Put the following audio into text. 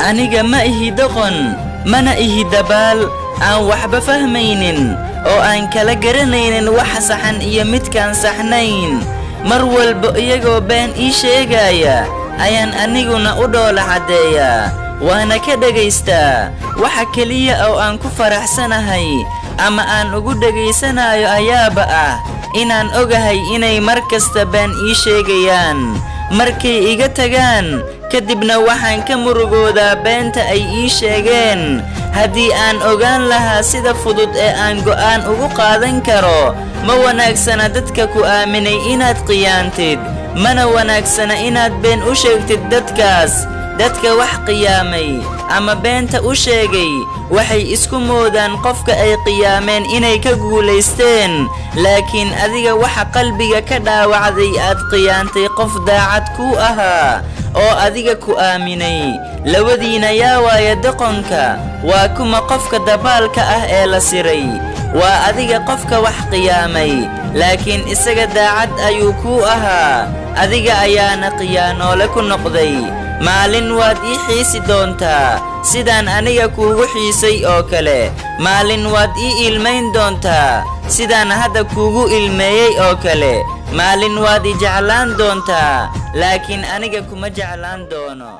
aniga ma ihi doqon mana ihi dabaal aan waxba fahmaynin oo aan kala garanaynin waxa saxan iyo midkaan saxnayn mar walba iyagoo been ii sheegaya ayaan aniguna u dhoola caddeeyaa waana ka dhagaystaa waxa keliya oo aan ku faraxsanahay ama aan ugu dhagaysanayo ayaaba ah inaan ogahay inay mar kasta been ii sheegayaan markay iga tagaan kadibna waxaan ka murugoodaa beenta ay ii sheegeen haddii aan ogaan lahaa sida fudud ee aan go'aan ugu qaadan karo ma wanaagsana dadka ku aaminay inaad khiyaantid mana wanaagsana inaad been u sheegtid dadka wax qiyaamay ama beenta u sheegay waxay isku moodaan qofka ay qiyaameen inay ka guulaysteen laakiin adiga waxa qalbiga ka dhaawacday aad khiyaantay qof daacad kuu ahaa oo adiga ku aaminay labadiina yaa waaya doqonka waa kuma qofka dabaalka ah ee la siray waa adiga qofka wax qiyaamay laakiin isaga daacad ayuu kuu ahaa adiga ayaana khiyaanoole ku noqday maalin waad ii xiisi doontaa sidaan aniga kuugu xiisay oo kale maalin waad ii ilmayn doontaa sidaan hadda kuugu ilmeeyey oo kale maalin waad i jeclaan doontaa laakiin aniga kuma jeclaan doono